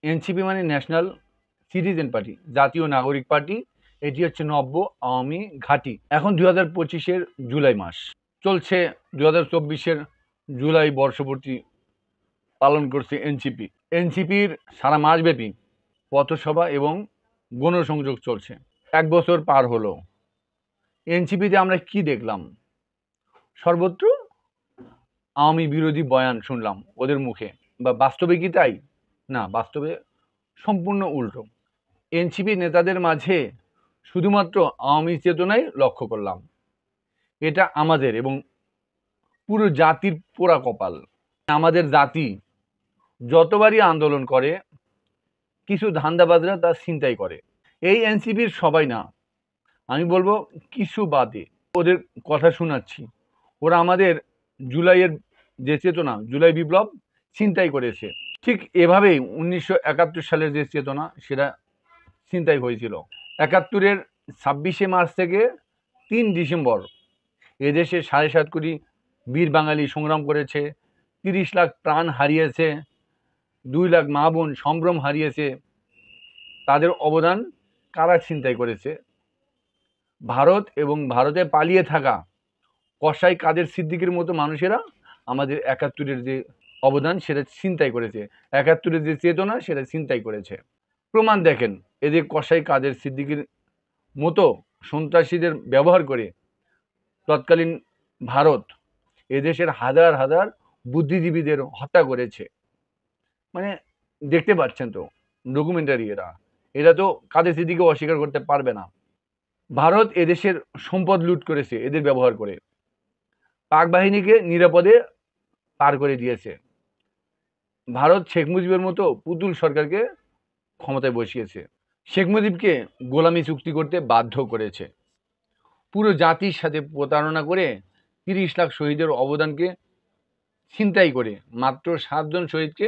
NCP মানে national citizen party, জাতীয় নাগরিক পার্টি। এটি হচ্ছে নব্য আওয়ামী ঘাঁটি। এখন 2025-এর জুলাই মাস চলছে, 2024-এর জুলাই বর্ষপূর্তি পালন করছে এনসিপি। এনসিপির সারা মাসব্যাপী পথসভা এবং গণসংযোগ চলছে। 1 বছর পার হলো, এনসিপিতে আমরা কি দেখলাম? সর্বত্র আওয়ামী বিরোধী বয়ান শুনলাম ওদের মুখে। বা বাস্তবে কি তাই? না, বাস্তবে সম্পূর্ণ উল্টো। এনসিপি নেতাদের মাঝে শুধুমাত্র আওয়ামী চেতনাই লক্ষ্য করলাম। এটা আমাদের এবং পুরো জাতির পোড়া কপাল। আমাদের জাতি যতবারই আন্দোলন করে, কিছু ধান্দাবাজরা তা ছিনতাই করে। এই এনসিপির সবাই না, আমি বলবো কিছু বাদে। ওদের কথা শোনাচ্ছি, ওরা আমাদের জুলাইয়ের যে চেতনা, জুলাই বিপ্লব ছিনতাই করেছে। ঠিক এভাবেই 1971 সালের যে চেতনা, সেটা ছিনতাই হয়েছিল। 71-এর 26শে মার্চ থেকে 3 ডিসেম্বর এদেশে 7.5 কোটি বীর বাঙালি সংগ্রাম করেছে, 30 লাখ প্রাণ হারিয়েছে, 2 লাখ মা বোন সম্ভ্রম হারিয়েছে। তাদের অবদান কারা ছিনতাই করেছে? ভারত এবং ভারতে পালিয়ে থাকা কসাই কাদের সিদ্দিকীর মতো মানুষেরা আমাদের 71-এর যে অবদান সেটা ছিনতাই করেছে, 71-এর যে চেতনা সেটা ছিনতাই করেছে। প্রমাণ দেখেন, এদের কসাই কাদের সিদ্দিকীর মতো সন্ত্রাসীদের ব্যবহার করে তৎকালীন ভারত এদেশের হাজার হাজার বুদ্ধিজীবীদের হত্যা করেছে। মানে দেখতে পাচ্ছেন তো, ডকুমেন্টারি। এরা তো কাদের সিদ্দিকী অস্বীকার করতে পারবে না। ভারত এদেশের সম্পদ লুট করেছে এদের ব্যবহার করে, পাক বাহিনীকে নিরাপদে পার করে দিয়েছে। ভারত শেখ মুজিবের মতো পুতুল সরকারকে ক্ষমতায় বসিয়েছে, শেখ মুজিবকে গোলামি চুক্তি করতে বাধ্য করেছে, পুরো জাতির সাথে প্রতারণা করে 30 লাখ শহীদের অবদানকে ছিনতাই করে মাত্র 7 জন শহীদকে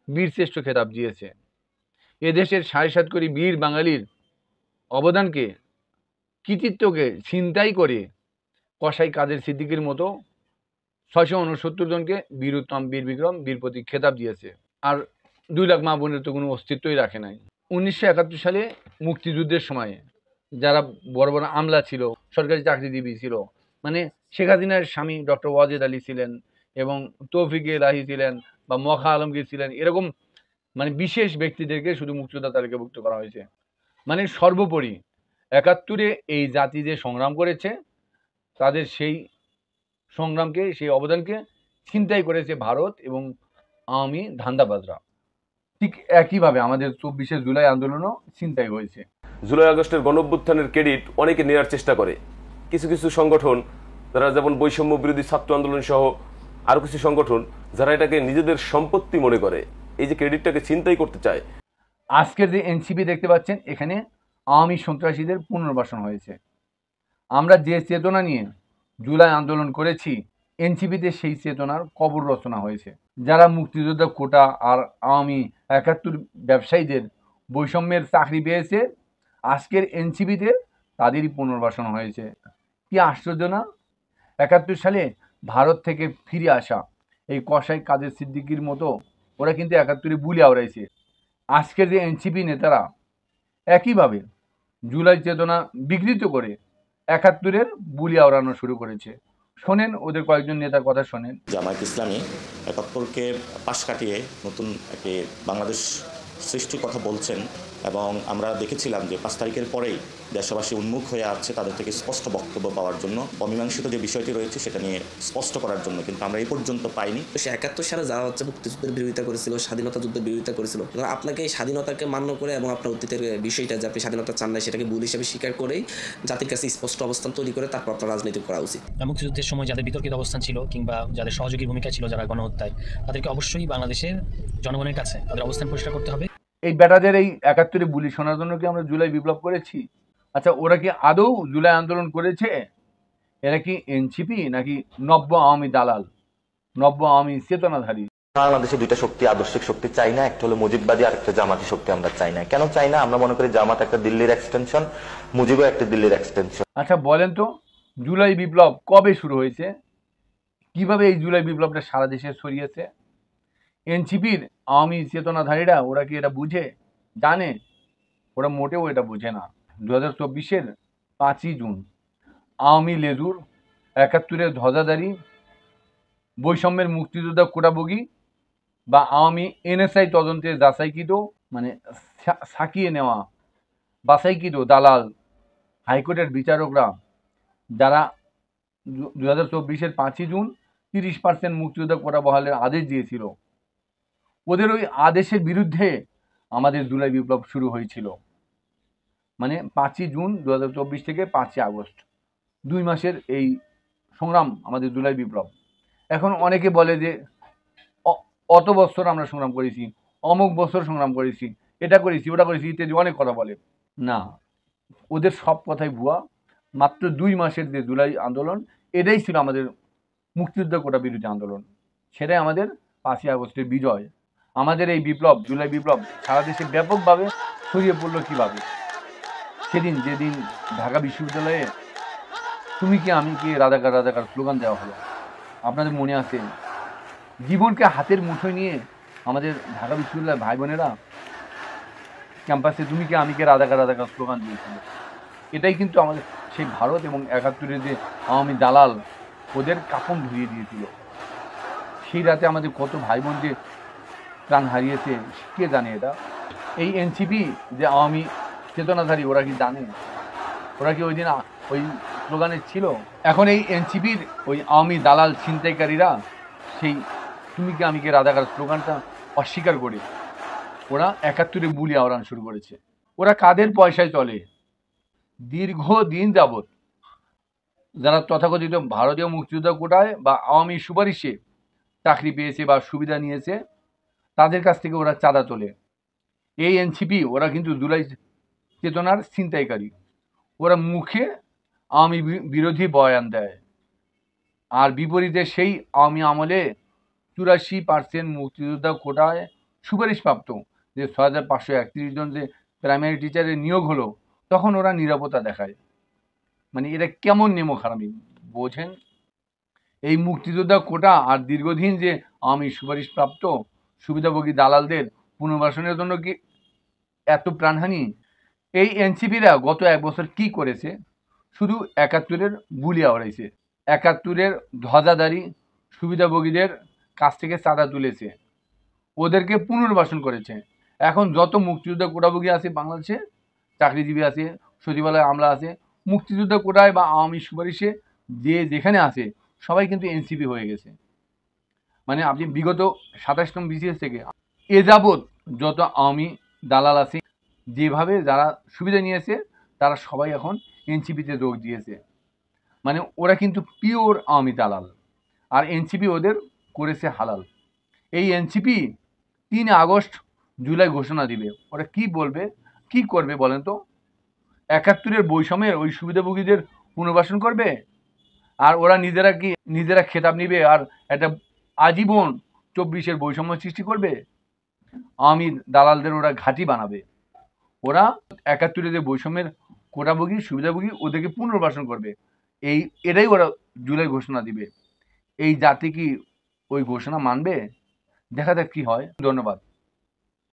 বীরশ্রেষ্ঠ খেতাব দিয়েছে। এদেশের 7.5 কোটি বীর বাঙালির অবদানকে, কৃতিত্বকে ছিনতাই করে কসাই কাদের সিদ্দিকীর মতো 669 জনকে বীর উত্তম, বীর বিক্রম, বীর প্রতীক খেতাব দিয়েছে। আর 2 লাখ মা বোনের তো কোনো অস্তিত্বই রাখে নাই। 1971 সালে মুক্তিযুদ্ধের সময় যারা বড় বড় আমলা ছিল, সরকারি চাকরিজীবী ছিল, মানে শেখ হাসিনার স্বামী ডক্টর ওয়াজেদ আলী ছিলেন এবং তৌফিক এলাহি ছিলেন বা মখা আলমগীর ছিলেন, এরকম মানে বিশেষ ব্যক্তিদেরকে শুধু মুক্তিযোদ্ধা তালিকাভুক্ত করা হয়েছে। মানে সর্বোপরি 71-এ এই জাতি যে সংগ্রাম করেছে, তাদের সেই সংগ্রামকে, সেই অবদানকে ছিনতাই করেছে ভারত এবং আওয়ামী ধান্দাবাজরা। ঠিক একইভাবে আমাদের 24শে জুলাই আন্দোলনও ছিনতাই হয়েছে। জুলাই আগস্টের গণঅভ্যুত্থানের ক্রেডিট অনেকে নেওয়ার চেষ্টা করে। কিছু কিছু সংগঠন, যারা যেমন বৈষম্য বিরোধী ছাত্র আন্দোলন সহ আরো কিছু সংগঠন, যারা এটাকে নিজেদের সম্পত্তি মনে করে, এই যে ক্রেডিটটাকে ছিনতাই করতে চায়। আজকের যে এনসিপি দেখতে পাচ্ছেন, এখানে আওয়ামী সন্ত্রাসীদের পুনর্বাসন হয়েছে। আমরা যে চেতনা নিয়ে জুলাই আন্দোলন করেছি, এনসিপিতে সেই চেতনার কবর রচনা হয়েছে। যারা মুক্তিযোদ্ধা কোটা আর আওয়ামী 71 ব্যবসায়ীদের বৈষম্যের চাকরি পেয়েছে, আজকের এনসিপিতে তাদেরই পুনর্বাসন হয়েছে। কি আশ্চর্য না? 71 সালে ভারত থেকে ফিরে আসা এই কসাই কাদের সিদ্দিকীর মতো ওরা কিন্তু 71-এ বুলি আওড়াইছে। আজকের যে এনসিপি নেতারা একইভাবে জুলাই চেতনা বিকৃত করে 71-এর বুলি আওড়ানো শুরু করেছে। শোনেন ওদের কয়েকজন নেতার কথা শোনেন। জামায়াত ইসলামী 71-কে পাশ কাটিয়ে নতুন একটি বাংলাদেশ সৃষ্টির কথা বলছেন এবং আমরা দেখেছিলাম যে 5 তারিখের পরেই দেশবাসী উন্মুখ হয়ে আছে তাদের থেকে স্পষ্ট বক্তব্য পাওয়ার জন্য, অমীমাংসিত যে বিষয়টি রয়েছে সেটা নিয়ে স্পষ্ট করার জন্য, কিন্তু আমরা এই পর্যন্ত পাইনি। তো সে 71 সালে যারা হচ্ছে মুক্তিযুদ্ধের বিরোধিতা করেছিল, স্বাধীনতা যুদ্ধের বিরোধিতা করেছিল, আপনাকে এই স্বাধীনতাকে মান্য করে এবং আপনার অতীতের বিষয়টা যে আপনি স্বাধীনতা চান না সেটাকে ভুল হিসেবে স্বীকার করেই জাতির কাছে স্পষ্ট অবস্থান তৈরি করে তারপর আপনার রাজনীতি করা উচিত। মুক্তিযুদ্ধের সময় যাদের বিতর্কিত অবস্থান ছিল কিংবা যাদের সহযোগী ভূমিকা ছিল যারা গণহত্যায়, তাদেরকে অবশ্যই বাংলাদেশের জনগণের কাছে তাদের অবস্থান পরিষ্কার করতে হবে। এই বেটাদের এই 71-এ বুলি শোনার জন্য কি আমরা জুলাই বিপ্লব করেছি? আচ্ছা, ওরা কি আদৌ জুলাই আন্দোলন করেছে? এরা কি এনসিপি নাকি নব্য আওয়ামী দালাল, নব্য আওয়ামী চেতনাধারী? বাংলাদেশে দুইটা শক্তি, আদর্শিক শক্তি চাই না, একটা হলো মুজিববাদী আর একটা জামাতি শক্তি আমরা চাই না। কেন চাই না? আমরা মনে করি জামাত একটা দিল্লির এক্সটেনশন, মুজিবও একটা দিল্লির এক্সটেনশন। আচ্ছা বলেন তো, জুলাই বিপ্লব কবে শুরু হয়েছে? কিভাবে এই জুলাই বিপ্লবটা সারা দেশে ছড়িয়েছে? এনসিপির আওয়ামী চেতনাধারীরা ওরা কি এটা বুঝে জানে? ওরা মোটেও এটা বুঝে না। 2024-এর 5ই জুন আওয়ামী লেজুর 71-এর ধ্বজাধারী বৈষম্যের মুক্তিযোদ্ধা কোটাভোগী বা আওয়ামী এনএসআই তদন্তে যাচাইকৃত মানে সাকিয়ে নেওয়া বাছাইকৃত দালাল হাইকোর্টের বিচারকরা যারা 2024-এর 5ই জুন 30% মুক্তিযোদ্ধা কোটা বহালের আদেশ দিয়েছিল, ওদের ওই আদেশের বিরুদ্ধে আমাদের জুলাই বিপ্লব শুরু হয়েছিল। মানে 5ই জুন 2024 থেকে 5ই আগস্ট 2 মাসের এই সংগ্রাম আমাদের জুলাই বিপ্লব। এখন অনেকে বলে যে অত বছর আমরা সংগ্রাম করেছি, অমুক বছর সংগ্রাম করেছি, এটা করেছি ওটা করেছি ইত্যাদি অনেক কথা বলে। না, ওদের সব কথাই ভুয়া। মাত্র 2 মাসের যে জুলাই আন্দোলন, এটাই ছিল আমাদের মুক্তিযোদ্ধা কোটা বিরোধী আন্দোলন। সেটাই আমাদের 5ই আগস্টের বিজয়। আমাদের এই বিপ্লব, জুলাই বিপ্লব সারা দেশে ব্যাপকভাবে ছড়িয়ে পড়লো কীভাবে? সেদিন যেদিন ঢাকা বিশ্ববিদ্যালয়ে তুমি কি আমি কি রাজাকার রাজাকার স্লোগান দেওয়া হলো, আপনাদের মনে আছে? জীবনকে হাতের মুঠোয় নিয়ে আমাদের ঢাকা বিশ্ববিদ্যালয়ের ভাই বোনেরা ক্যাম্পাসে তুমি কি আমি কে রাজাকার রাজাকার স্লোগান দিয়েছিল। এটাই কিন্তু আমাদের সেই ভারত এবং 71-এর যে আওয়ামী দালাল ওদের কাপন ধরিয়ে দিয়েছিল। সেই রাতে আমাদের কত ভাই বোন যে প্রাণ হারিয়েছে কে জানে এটা? এই এনসিপি যে আওয়ামী চেতনাধারী ওরা কি জানে? ওরা কি ওই দিন ওই স্লোগানে ছিল? এখন এই এনসিপির ওই আওয়ামী দালাল ছিনতাইকারীরা সেই তুমি কি আমি কে রাজাকার স্লোগানটা অস্বীকার করে ওরা 71-এ বুলিয়া ওড়ান শুরু করেছে। ওরা কাদের পয়সায় চলে? দীর্ঘদিন যাবৎ যারা তথাকথিত ভারতীয় মুক্তিযোদ্ধা কোটায় বা আওয়ামী সুপারিশে চাকরি পেয়েছে বা সুবিধা নিয়েছে, তাদের কাছ থেকে ওরা চাঁদা তোলে। এই এনসিপি ওরা কিন্তু জুলাই চেতনার ছিনতাইকারী। ওরা মুখে আওয়ামী বিরোধী বয়ান দেয়, আর বিপরীতে সেই আওয়ামী আমলে 84% মুক্তিযোদ্ধা কোটায় সুপারিশপ্রাপ্ত যে 6531 জন যে প্রাইমারি টিচারের নিয়োগ হলো, তখন ওরা নীরবতা দেখায়। মানে এটা কেমন নেমো খারামি বোঝেন? এই মুক্তিযোদ্ধা কোটা আর দীর্ঘদিন যে আওয়ামী সুপারিশপ্রাপ্ত সুবিধাভোগী দালালদের পুনর্বাসনের জন্য কি এত প্রাণহানি? এই এনসিপিরা গত 1 বছর কি করেছে? শুধু 71-এর বুলিয়া ওড়াইছে, 71-এর ধ্বজাধারী সুবিধাভোগীদের কাছ থেকে চাঁদা তুলেছে, ওদেরকে পুনর্বাসন করেছে। এখন যত মুক্তিযোদ্ধা কোটাভোগী আছে বাংলাদেশে, চাকরিজীবী আছে, সচিবালয়ে আমলা আছে, মুক্তিযোদ্ধা কোটায় বা আওয়ামী সুপারিশে যে যেখানে আছে সবাই কিন্তু এনসিপি হয়ে গেছে। মানে আপনি বিগত 27তম বিসিএস থেকে এ যাবৎ যত আওয়ামী দালাল আছে, যেভাবে যারা সুবিধা নিয়েছে তারা সবাই এখন এনসিপিতে যোগ দিয়েছে। মানে ওরা কিন্তু পিওর আওয়ামী দালাল, আর এনসিপি ওদের করেছে হালাল। এই এনসিপি 3 আগস্ট জুলাই ঘোষণা দিবে। ওরা কি বলবে, কি করবে বলেন তো? 71-এর বৈষম্যের ওই সুবিধাভোগীদের পুনর্বাসন করবে, আর ওরা নিজেরা খেতাব নিবে আর একটা আজীবন 24-এর বৈষম্য সৃষ্টি করবে। আওয়ামী দালালদের ওরা ঘাঁটি বানাবে। ওরা 71-এর যে বৈষম্যের কোটাভোগী সুবিধাভোগী ওদেরকে পুনর্বাসন করবে। এটাই ওরা জুলাই ঘোষণা দিবে। এই জাতি কি ওই ঘোষণা মানবে? দেখা যাক কি হয়। ধন্যবাদ।